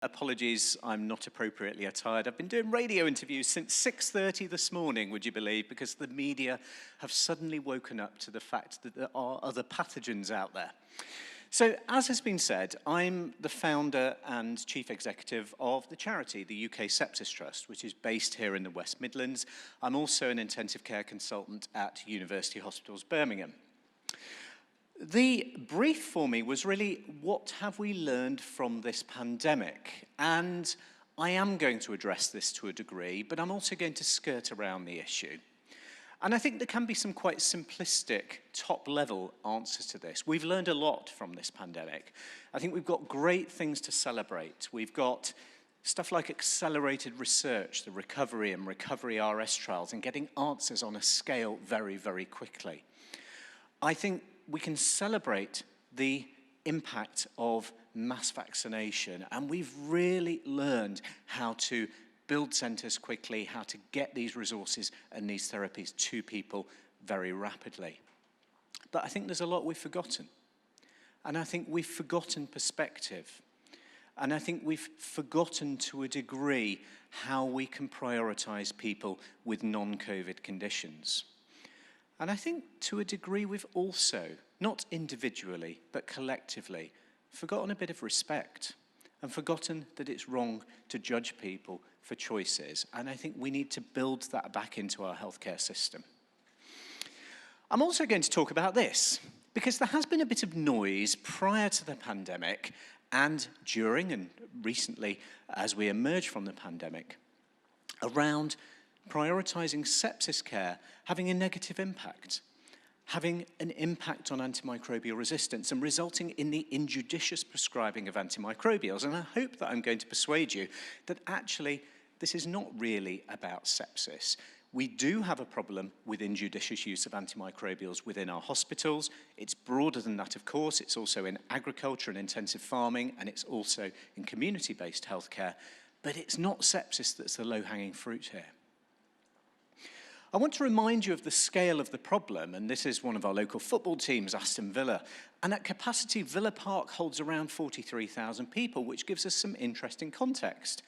Apologies, I'm not appropriately attired. I've been doing radio interviews since 6:30 this morning, would you believe, because the media have suddenly woken up to the fact that there are other pathogens out there. So, as has been said, I'm the founder and chief executive of the charity, the UK Sepsis Trust, which is based here in the West Midlands. I'm also an intensive care consultant at University Hospitals Birmingham. The brief for me was really, what have we learned from this pandemic? And I am going to address this to a degree, but I'm also going to skirt around the issue. And I think there can be some quite simplistic, top-level answers to this. We've learned a lot from this pandemic. I think we've got great things to celebrate. We've got stuff like accelerated research, the recovery and recovery RS trials, and getting answers on a scale very, very quickly. I think we can celebrate the impact of mass vaccination, and we've really learned how to build centres quickly, how to get these resources and these therapies to people very rapidly. But I think there's a lot we've forgotten. And I think we've forgotten perspective. And I think we've forgotten to a degree how we can prioritise people with non-COVID conditions. And I think to a degree we've also, not individually, but collectively, forgotten a bit of respect and forgotten that it's wrong to judge people for choices. And I think we need to build that back into our healthcare system. I'm also going to talk about this, because there has been a bit of noise prior to the pandemic and during and recently as we emerge from the pandemic around prioritising sepsis care having a negative impact, having an impact on antimicrobial resistance and resulting in the injudicious prescribing of antimicrobials. And I hope that I'm going to persuade you that actually this is not really about sepsis. We do have a problem with injudicious use of antimicrobials within our hospitals. It's broader than that, of course. It's also in agriculture and intensive farming, and it's also in community-based healthcare. But it's not sepsis that's the low-hanging fruit here. I want to remind you of the scale of the problem, and this is one of our local football teams, Aston Villa. And at capacity, Villa Park holds around 43,000 people, which gives us some interesting context.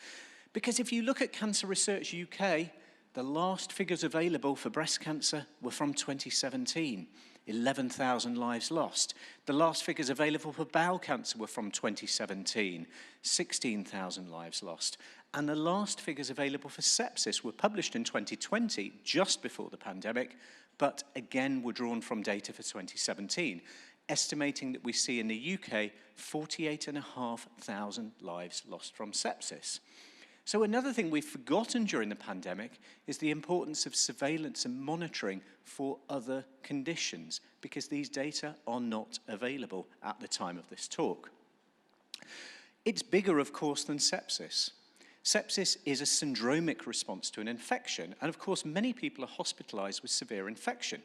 Because if you look at Cancer Research UK, the last figures available for breast cancer were from 2017, 11,000 lives lost. The last figures available for bowel cancer were from 2017, 16,000 lives lost. And the last figures available for sepsis were published in 2020, just before the pandemic, but again were drawn from data for 2017, estimating that we see in the UK 48,500 lives lost from sepsis. So another thing we've forgotten during the pandemic is the importance of surveillance and monitoring for other conditions, because these data are not available at the time of this talk. It's bigger, of course, than sepsis. Sepsis is a syndromic response to an infection, and of course many people are hospitalized with severe infection.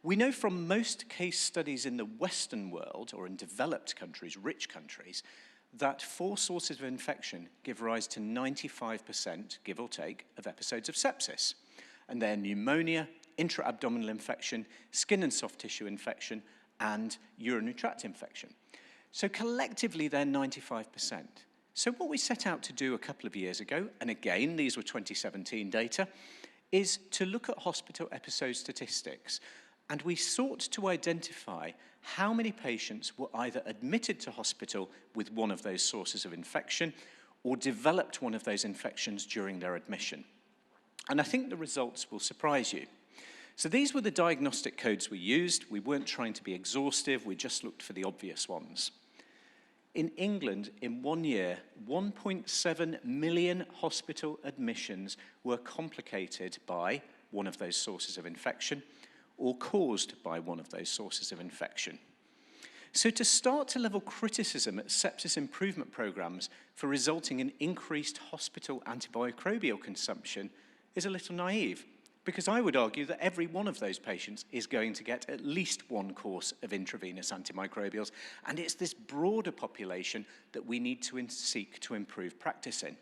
We know from most case studies in the Western world, or in developed countries, rich countries, that 4 sources of infection give rise to 95%, give or take, of episodes of sepsis. And they're pneumonia, intra-abdominal infection, skin and soft tissue infection, and urinary tract infection. So collectively, they're 95%. So what we set out to do a couple of years ago, and again, these were 2017 data, is to look at hospital episode statistics. And we sought to identify how many patients were either admitted to hospital with one of those sources of infection or developed one of those infections during their admission. And I think the results will surprise you. So these were the diagnostic codes we used. We weren't trying to be exhaustive, we just looked for the obvious ones. In England, in 1 year, 1.7 million hospital admissions were complicated by one of those sources of infection or caused by one of those sources of infection. So to start to level criticism at sepsis improvement programs for resulting in increased hospital antimicrobial consumption is a little naive, because I would argue that every one of those patients is going to get at least one course of intravenous antimicrobials, and it's this broader population that we need to seek to improve practice in.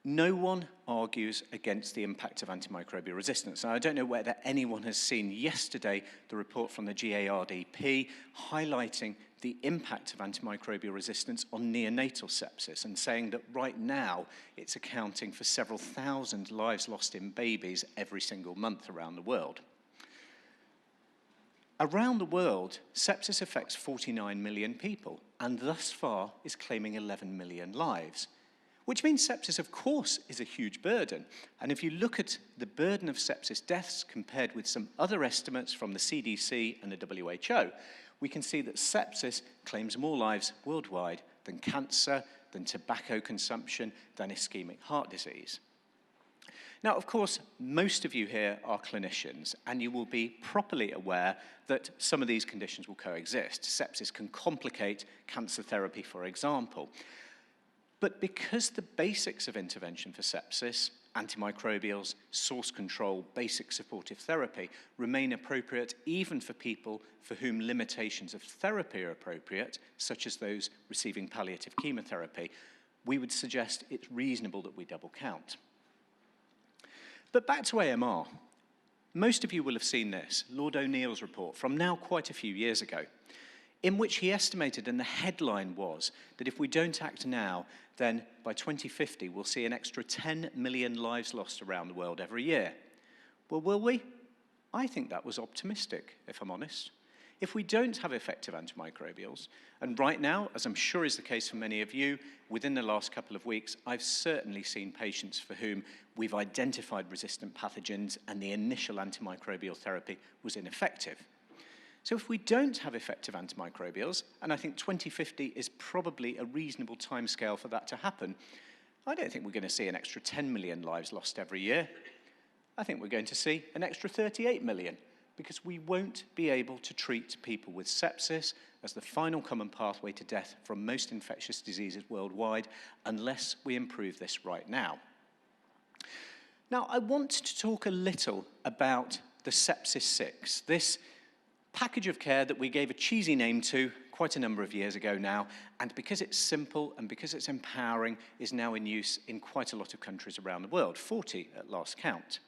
No one argues against the impact of antimicrobial resistance. Now, I don't know whether anyone has seen yesterday the report from the GARDP highlighting the impact of antimicrobial resistance on neonatal sepsis and saying that right now it's accounting for several thousand lives lost in babies every single month around the world. Around the world, sepsis affects 49 million people and thus far is claiming 11 million lives. Which means sepsis, of course, is a huge burden. And if you look at the burden of sepsis deaths compared with some other estimates from the CDC and the WHO, we can see that sepsis claims more lives worldwide than cancer, than tobacco consumption, than ischemic heart disease. Now, of course, most of you here are clinicians, and you will be properly aware that some of these conditions will coexist. Sepsis can complicate cancer therapy, for example. But because the basics of intervention for sepsis, antimicrobials, source control, basic supportive therapy, remain appropriate even for people for whom limitations of therapy are appropriate, such as those receiving palliative chemotherapy, we would suggest it's reasonable that we double count. But back to AMR. Most of you will have seen this, Lord O'Neill's report from now quite a few years ago, in which he estimated, and the headline was, that if we don't act now, then by 2050 we'll see an extra 10 million lives lost around the world every year. Well, will we? I think that was optimistic, if I'm honest. If we don't have effective antimicrobials, and right now, as I'm sure is the case for many of you, within the last couple of weeks, I've certainly seen patients for whom we've identified resistant pathogens and the initial antimicrobial therapy was ineffective. So if we don't have effective antimicrobials, and I think 2050 is probably a reasonable timescale for that to happen, I don't think we're going to see an extra 10 million lives lost every year. I think we're going to see an extra 38 million, because we won't be able to treat people with sepsis as the final common pathway to death from most infectious diseases worldwide unless we improve this right now. Now, I want to talk a little about the Sepsis 6, this package of care that we gave a cheesy name to quite a number of years ago now, and because it's simple and because it's empowering, is now in use in quite a lot of countries around the world, 40 at last count.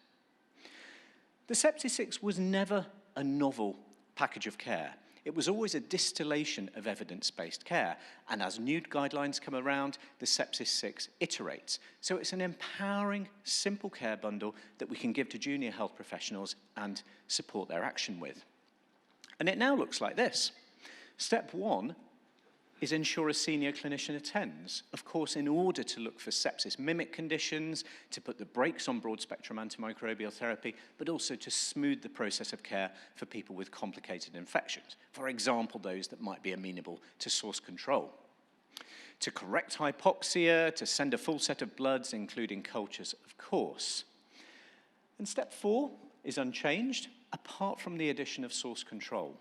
The Sepsis 6 was never a novel package of care. It was always a distillation of evidence-based care, and as new guidelines come around, the Sepsis 6 iterates. So it's an empowering, simple care bundle that we can give to junior health professionals and support their action with. And it now looks like this. Step 1 is ensure a senior clinician attends, of course, in order to look for sepsis mimic conditions, to put the brakes on broad-spectrum antimicrobial therapy, but also to smooth the process of care for people with complicated infections, for example, those that might be amenable to source control. To correct hypoxia, to send a full set of bloods, including cultures, of course. And step 4 is unchanged, apart from the addition of source control.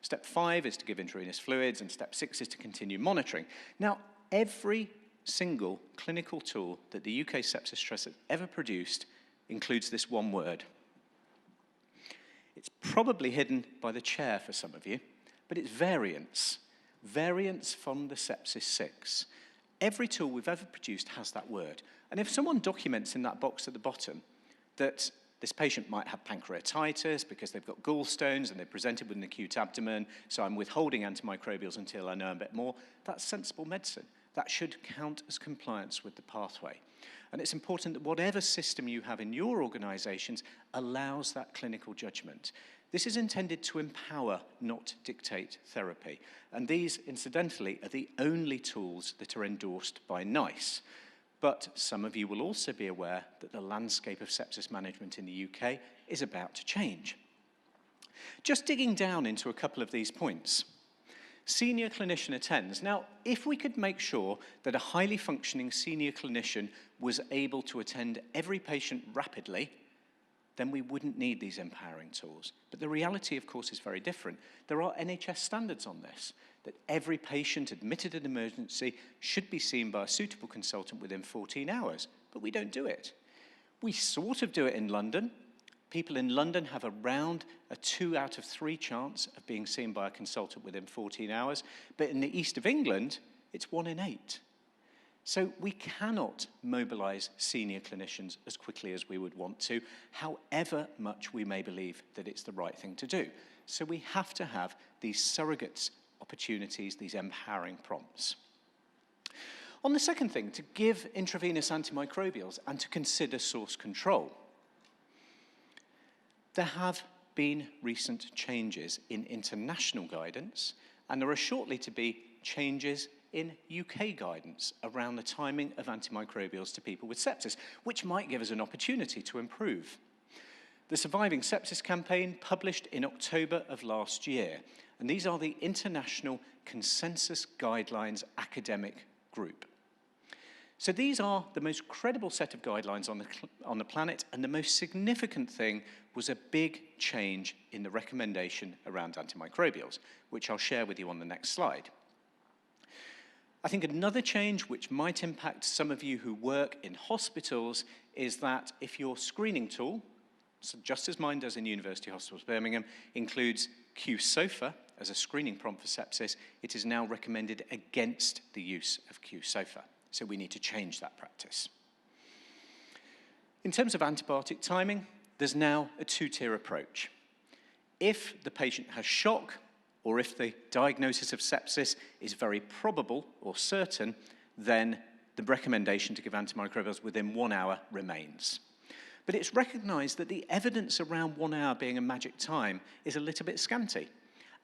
Step 5 is to give intravenous fluids, and step 6 is to continue monitoring. Now, every single clinical tool that the UK Sepsis Trust has ever produced includes this one word. It's probably hidden by the chair for some of you, but it's variants. Variants from the Sepsis 6. Every tool we've ever produced has that word. And if someone documents in that box at the bottom that this patient might have pancreatitis because they've got gallstones and they're presented with an acute abdomen, so I'm withholding antimicrobials until I know a bit more, that's sensible medicine. That should count as compliance with the pathway. And it's important that whatever system you have in your organizations allows that clinical judgment. This is intended to empower, not dictate therapy. And these, incidentally, are the only tools that are endorsed by NICE. But some of you will also be aware that the landscape of sepsis management in the UK is about to change. Just digging down into a couple of these points. Senior clinician attends. Now, if we could make sure that a highly functioning senior clinician was able to attend every patient rapidly, then we wouldn't need these empowering tools. But the reality, of course, is very different. There are NHS standards on this, that every patient admitted in emergency should be seen by a suitable consultant within 14 hours, but we don't do it. We sort of do it in London. People in London have around a 2 out of 3 chance of being seen by a consultant within 14 hours, but in the east of England, it's 1 in 8. So we cannot mobilize senior clinicians as quickly as we would want to, however much we may believe that it's the right thing to do. So we have to have these surrogates opportunities, these empowering prompts. On the second thing, to give intravenous antimicrobials and to consider source control. There have been recent changes in international guidance, and there are shortly to be changes in UK guidance around the timing of antimicrobials to people with sepsis, which might give us an opportunity to improve. The Surviving Sepsis campaign published in October of last year, and these are the International Consensus Guidelines Academic Group. So these are the most credible set of guidelines on the planet, and the most significant thing was a big change in the recommendation around antimicrobials, which I'll share with you on the next slide. I think another change which might impact some of you who work in hospitals is that if your screening tool, so just as mine does in University Hospitals Birmingham, includes QSOFA as a screening prompt for sepsis, it is now recommended against the use of QSOFA. So we need to change that practice. In terms of antibiotic timing, there's now a two-tier approach. If the patient has shock, or if the diagnosis of sepsis is very probable or certain, then the recommendation to give antimicrobials within 1 hour remains. But it's recognized that the evidence around 1 hour being a magic time is a little bit scanty.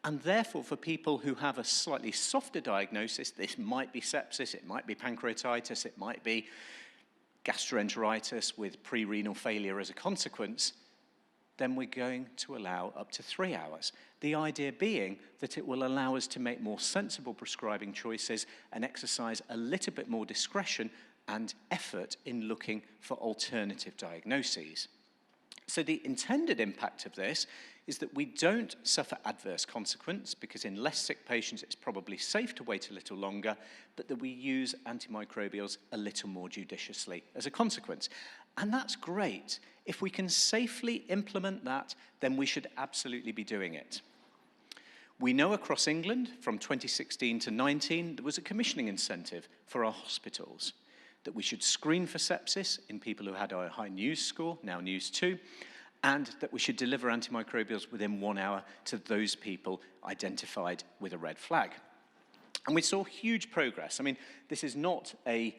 And therefore, for people who have a slightly softer diagnosis, this might be sepsis, it might be pancreatitis, it might be gastroenteritis with pre-renal failure as a consequence, then we're going to allow up to 3 hours. The idea being that it will allow us to make more sensible prescribing choices and exercise a little bit more discretion and effort in looking for alternative diagnoses. So the intended impact of this is that we don't suffer adverse consequence, because in less sick patients it's probably safe to wait a little longer, but that we use antimicrobials a little more judiciously as a consequence. And that's great. If we can safely implement that, then we should absolutely be doing it. We know across England from 2016 to 19, there was a commissioning incentive for our hospitals, that we should screen for sepsis in people who had a high news score, now news 2, and that we should deliver antimicrobials within 1 hour to those people identified with a red flag. And we saw huge progress. I mean, this is not a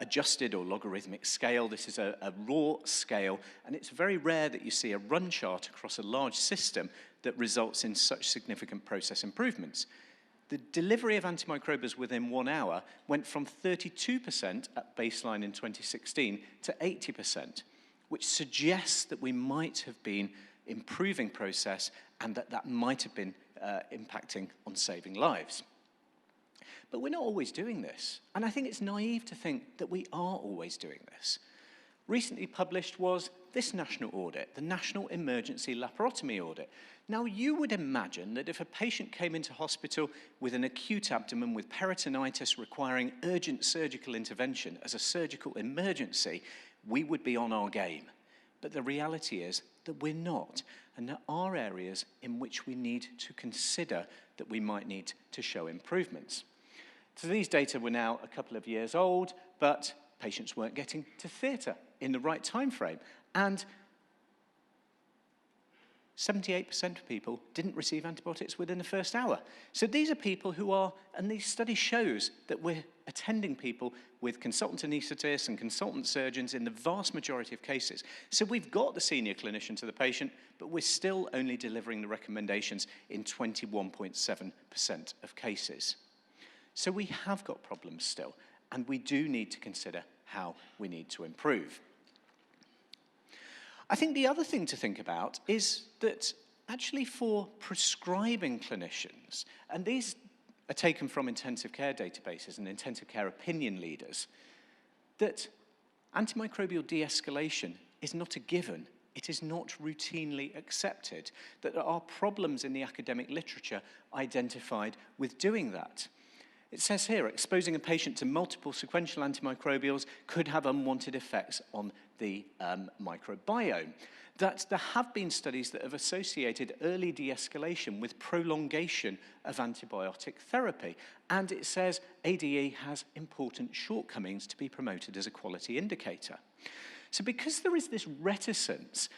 adjusted or logarithmic scale. This is a raw scale, and it's very rare that you see a run chart across a large system that results in such significant process improvements. The delivery of antimicrobials within 1 hour went from 32% at baseline in 2016 to 80%, which suggests that we might have been improving process and that might have been impacting on saving lives. But we're not always doing this, and I think it's naive to think that we are always doing this. Recently published was this national audit, the National Emergency Laparotomy Audit. Now, you would imagine that if a patient came into hospital with an acute abdomen with peritonitis requiring urgent surgical intervention as a surgical emergency, we would be on our game. But the reality is that we're not, and there are areas in which we need to consider that we might need to show improvements. So these data were now a couple of years old, but patients weren't getting to theatre in the right time frame. And 78% of people didn't receive antibiotics within the first hour. So these are people who are, and these study shows that we're attending people with consultant anaesthetists and consultant surgeons in the vast majority of cases. So we've got the senior clinician to the patient, but we're still only delivering the recommendations in 21.7% of cases. So we have got problems still, and we do need to consider how we need to improve. I think the other thing to think about is that actually for prescribing clinicians, and these are taken from intensive care databases and intensive care opinion leaders, that antimicrobial de-escalation is not a given. It is not routinely accepted, that there are problems in the academic literature identified with doing that. It says here, exposing a patient to multiple sequential antimicrobials could have unwanted effects on the microbiome. That there have been studies that have associated early de-escalation with prolongation of antibiotic therapy. And it says ADE has important shortcomings to be promoted as a quality indicator. So because there is this reticence,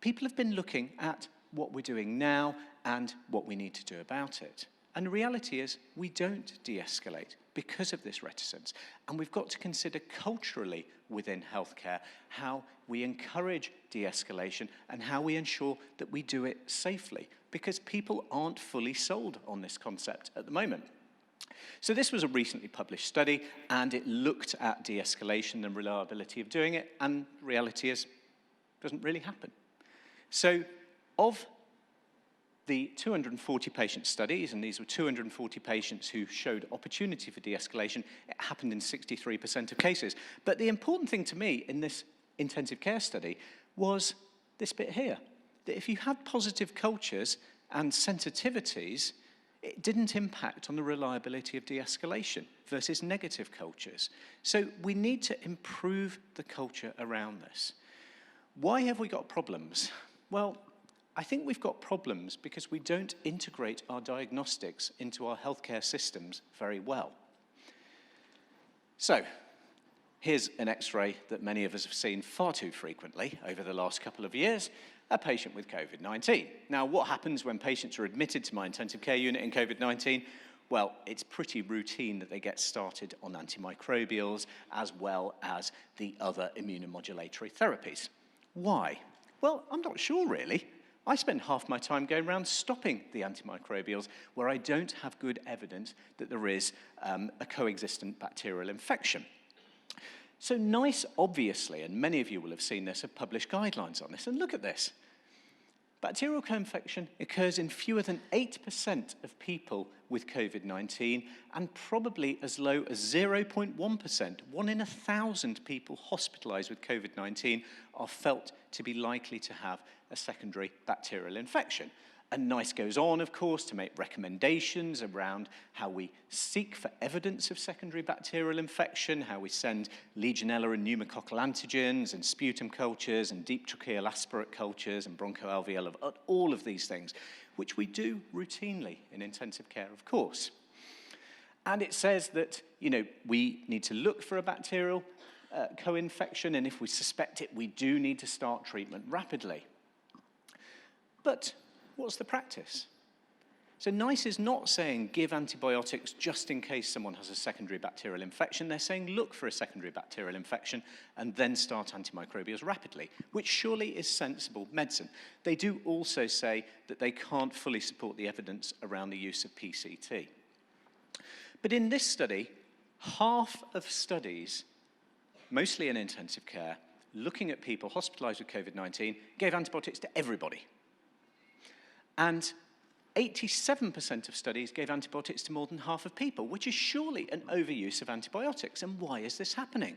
people have been looking at what we're doing now and what we need to do about it. And the reality is we don't de-escalate because of this reticence. And we've got to consider culturally within healthcare how we encourage de-escalation and how we ensure that we do it safely, because people aren't fully sold on this concept at the moment. So this was a recently published study, and it looked at de-escalation and reliability of doing it, and the reality is it doesn't really happen. So of the 240 patient studies, and these were 240 patients who showed opportunity for de-escalation, it happened in 63% of cases. But the important thing to me in this intensive care study was this bit here, that if you had positive cultures and sensitivities, it didn't impact on the reliability of de-escalation versus negative cultures. So we need to improve the culture around this. Why have we got problems? Well, I think we've got problems because we don't integrate our diagnostics into our healthcare systems very well. So, here's an X-ray that many of us have seen far too frequently over the last couple of years, a patient with COVID-19. Now, what happens when patients are admitted to my intensive care unit in COVID-19? Well, it's pretty routine that they get started on antimicrobials as well as the other immunomodulatory therapies. Why? Well, I'm not sure really. I spend half my time going around stopping the antimicrobials where I don't have good evidence that there is a coexistent bacterial infection. So NICE, obviously, and many of you will have seen this, have published guidelines on this. And look at this. Bacterial co-infection occurs in fewer than 8% of people with COVID-19, and probably as low as 0.1%, 1 in 1,000 people hospitalized with COVID-19 are felt to be likely to have a secondary bacterial infection. And NICE goes on, of course, to make recommendations around how we seek for evidence of secondary bacterial infection, how we send Legionella and pneumococcal antigens and sputum cultures and deep tracheal aspirate cultures and bronchoalveolar, all of these things, which we do routinely in intensive care, of course. And it says that, we need to look for a bacterial co-infection, and if we suspect it, we do need to start treatment rapidly. But what's the practice? So NICE is not saying give antibiotics just in case someone has a secondary bacterial infection. They're saying look for a secondary bacterial infection and then start antimicrobials rapidly, which surely is sensible medicine. They do also say that they can't fully support the evidence around the use of PCT. But in this study, half of studies, mostly in intensive care, looking at people hospitalized with COVID-19, gave antibiotics to everybody. And 87% of studies gave antibiotics to more than half of people, which is surely an overuse of antibiotics. And why is this happening?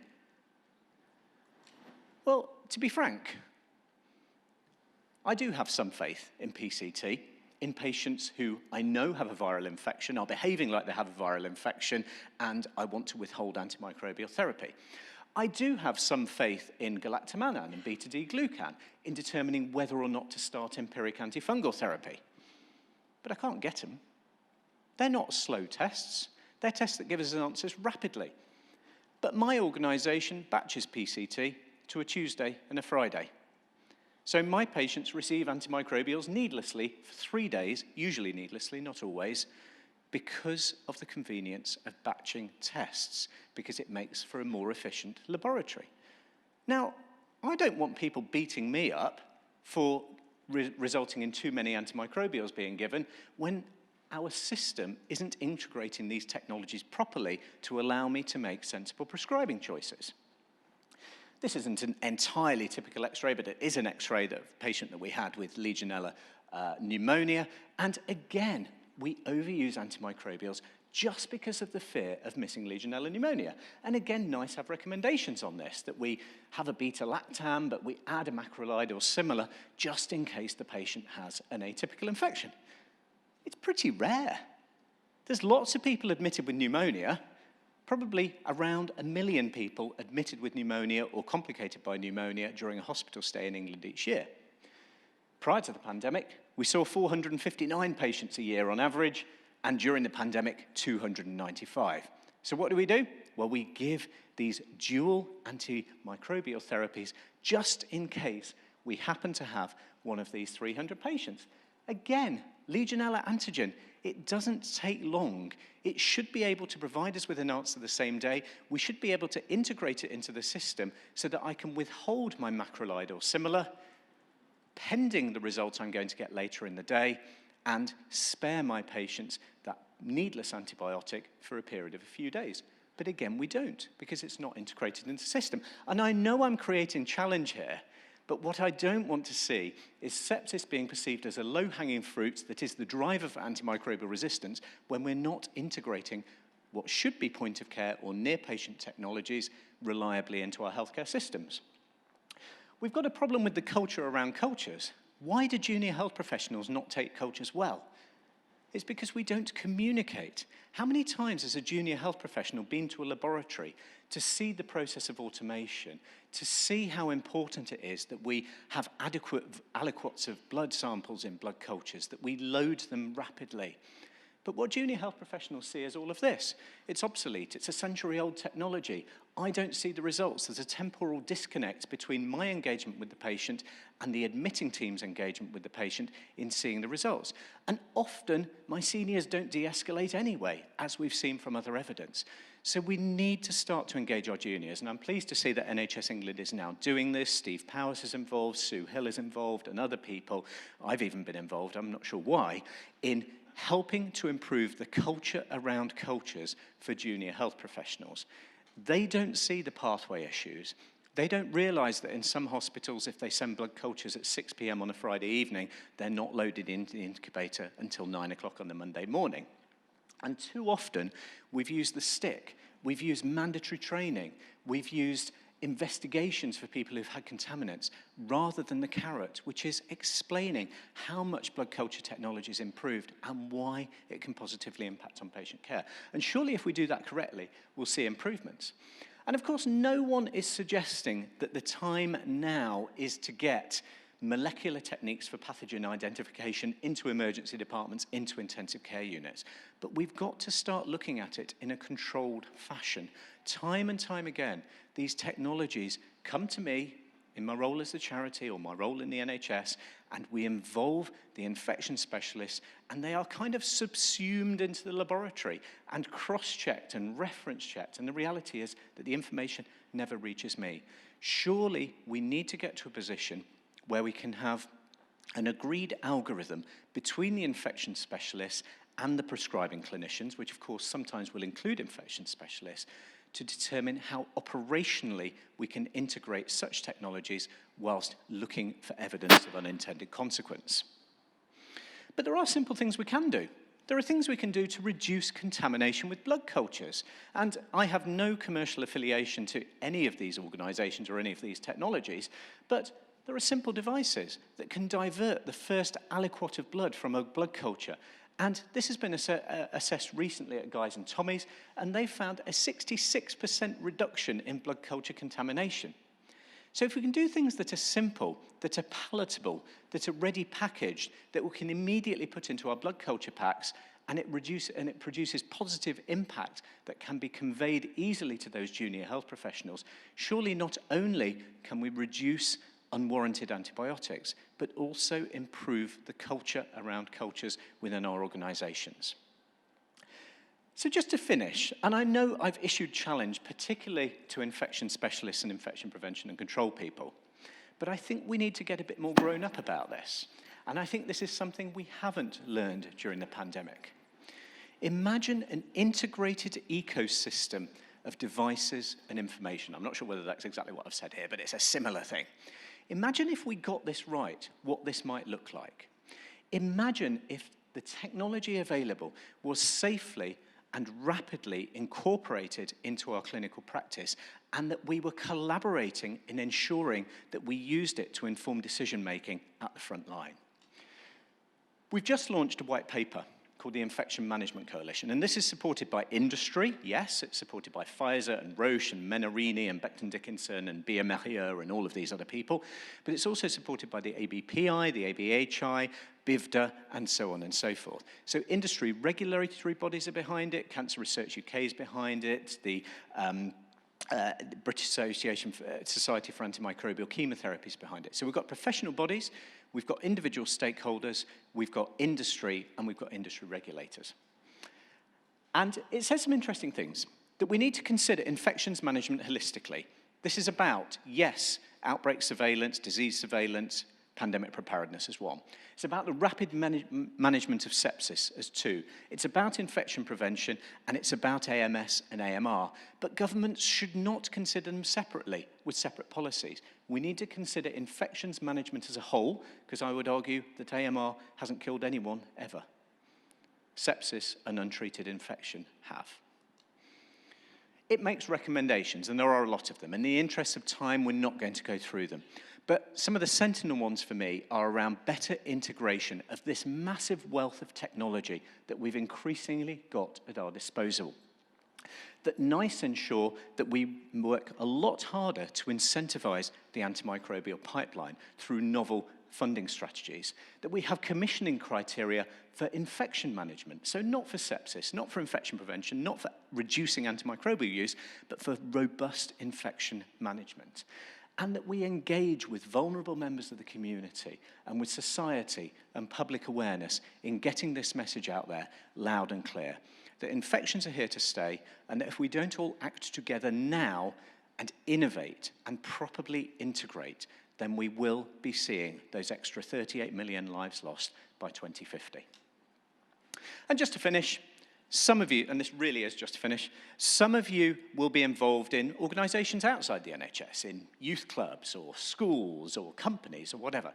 Well, to be frank, I do have some faith in PCT, in patients who I know have a viral infection, are behaving like they have a viral infection, and I want to withhold antimicrobial therapy. I do have some faith in galactomannan and beta-D-glucan in determining whether or not to start empiric antifungal therapy. But I can't get them. They're not slow tests. They're tests that give us answers rapidly. But my organisation batches PCT to a Tuesday and a Friday. So my patients receive antimicrobials needlessly for 3 days, usually needlessly, not always, because of the convenience of batching tests, because it makes for a more efficient laboratory. Now, I don't want people beating me up for resulting in too many antimicrobials being given when our system isn't integrating these technologies properly to allow me to make sensible prescribing choices. This isn't an entirely typical X-ray, but it is an X-ray of a patient that we had with Legionella pneumonia, and again, we overuse antimicrobials just because of the fear of missing Legionella pneumonia. And again, NICE have recommendations on this, that we have a beta-lactam, but we add a macrolide or similar just in case the patient has an atypical infection. It's pretty rare. There's lots of people admitted with pneumonia, Probably around 1 million people admitted with pneumonia or complicated by pneumonia during a hospital stay in England each year. Prior to the pandemic, we saw 459 patients a year on average, and during the pandemic, 295. So what do? Well, we give these dual antimicrobial therapies just in case we happen to have one of these 300 patients. Again, Legionella antigen, it doesn't take long. It should be able to provide us with an answer the same day. We should be able to integrate it into the system so that I can withhold my macrolide or similar, pending the results I'm going to get later in the day, and spare my patients that needless antibiotic for a period of a few days. But again, we don't, because it's not integrated into the system. And I know I'm creating challenge here, but what I don't want to see is sepsis being perceived as a low-hanging fruit that is the driver for antimicrobial resistance when we're not integrating what should be point-of-care or near-patient technologies reliably into our healthcare systems. We've got a problem with the culture around cultures. Why do junior health professionals not take cultures well? It's because we don't communicate. How many times has a junior health professional been to a laboratory to see the process of automation, to see how important it is that we have adequate aliquots of blood samples in blood cultures, that we load them rapidly? But what junior health professionals see is all of this. It's obsolete, it's a century-old technology. I don't see the results. There's a temporal disconnect between my engagement with the patient and the admitting team's engagement with the patient in seeing the results. And often, my seniors don't de-escalate anyway, as we've seen from other evidence. So we need to start to engage our juniors, and I'm pleased to see that NHS England is now doing this. Steve Powers is involved, Sue Hill is involved, and other people. I've even been involved, I'm not sure why, in helping to improve the culture around cultures for junior health professionals. They don't see the pathway issues. They don't realize that in some hospitals, if they send blood cultures at 6 p.m. on a Friday evening, they're not loaded into the incubator until 9 o'clock on the Monday morning. And too often, we've used the stick. We've used mandatory training. We've used investigations for people who've had contaminants, rather than the carrot, which is explaining how much blood culture technology has improved and why it can positively impact on patient care. And surely if we do that correctly, we'll see improvements. And of course, no one is suggesting that the time now is to get molecular techniques for pathogen identification into emergency departments, into intensive care units. But we've got to start looking at it in a controlled fashion. Time and time again, these technologies come to me in my role as a charity or my role in the NHS, and we involve the infection specialists, and they are kind of subsumed into the laboratory and cross-checked and reference-checked, and the reality is that the information never reaches me. Surely we need to get to a position where we can have an agreed algorithm between the infection specialists and the prescribing clinicians, which of course sometimes will include infection specialists, to determine how operationally we can integrate such technologies whilst looking for evidence of unintended consequence. But there are simple things we can do. There are things we can do to reduce contamination with blood cultures. And I have no commercial affiliation to any of these organizations or any of these technologies, but there are simple devices that can divert the first aliquot of blood from a blood culture. And this has been assessed recently at Guy's and Tommy's, and they found a 66% reduction in blood culture contamination. So if we can do things that are simple, that are palatable, that are ready packaged, that we can immediately put into our blood culture packs, and it produces positive impact that can be conveyed easily to those junior health professionals, surely not only can we reduce unwarranted antibiotics, but also improve the culture around cultures within our organizations. So just to finish, and I know I've issued challenge, particularly to infection specialists and infection prevention and control people, but I think we need to get a bit more grown up about this. And I think this is something we haven't learned during the pandemic. Imagine an integrated ecosystem of devices and information. I'm not sure whether that's exactly what I've said here, but it's a similar thing. Imagine if we got this right, what this might look like. Imagine if the technology available was safely and rapidly incorporated into our clinical practice, and that we were collaborating in ensuring that we used it to inform decision-making at the front line. We've just launched a white paper called the Infection Management Coalition. And this is supported by industry, yes, it's supported by Pfizer and Roche and Menarini and Becton Dickinson and bioMérieux and all of these other people, but it's also supported by the ABPI, the ABHI, BIVDA, and so on and so forth. So industry regulatory bodies are behind it, Cancer Research UK is behind it, the British Society for Antimicrobial Chemotherapy is behind it. So we've got professional bodies, we've got individual stakeholders, we've got industry, and we've got industry regulators. And it says some interesting things, that we need to consider infections management holistically. This is about, yes, outbreak surveillance, disease surveillance, pandemic preparedness as one. It's about the rapid management of sepsis as two. It's about infection prevention, and it's about AMS and AMR. But governments should not consider them separately with separate policies. We need to consider infections management as a whole, because I would argue that AMR hasn't killed anyone ever. Sepsis and untreated infection have. It makes recommendations, and there are a lot of them. In the interest of time, we're not going to go through them. But some of the sentinel ones for me are around better integration of this massive wealth of technology that we've increasingly got at our disposal. That NICE ensure that we work a lot harder to incentivize the antimicrobial pipeline through novel funding strategies, that we have commissioning criteria for infection management, so not for sepsis, not for infection prevention, not for reducing antimicrobial use, but for robust infection management. And that we engage with vulnerable members of the community and with society and public awareness in getting this message out there loud and clear. That infections are here to stay, and that if we don't all act together now and innovate and properly integrate, then we will be seeing those extra 38 million lives lost by 2050. And just to finish, some of you, and this really is just to finish, some of you will be involved in organisations outside the NHS, in youth clubs or schools or companies or whatever.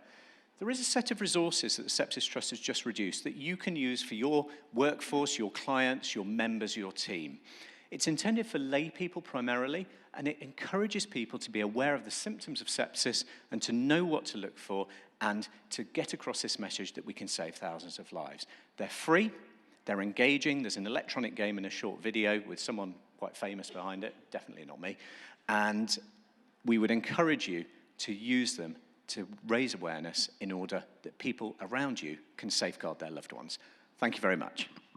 There is a set of resources that the Sepsis Trust has just reduced that you can use for your workforce, your clients, your members, your team. It's intended for lay people primarily, and it encourages people to be aware of the symptoms of sepsis and to know what to look for and to get across this message that we can save thousands of lives. They're free. They're engaging. There's an electronic game and a short video with someone quite famous behind it, definitely not me. And we would encourage you to use them to raise awareness in order that people around you can safeguard their loved ones. Thank you very much.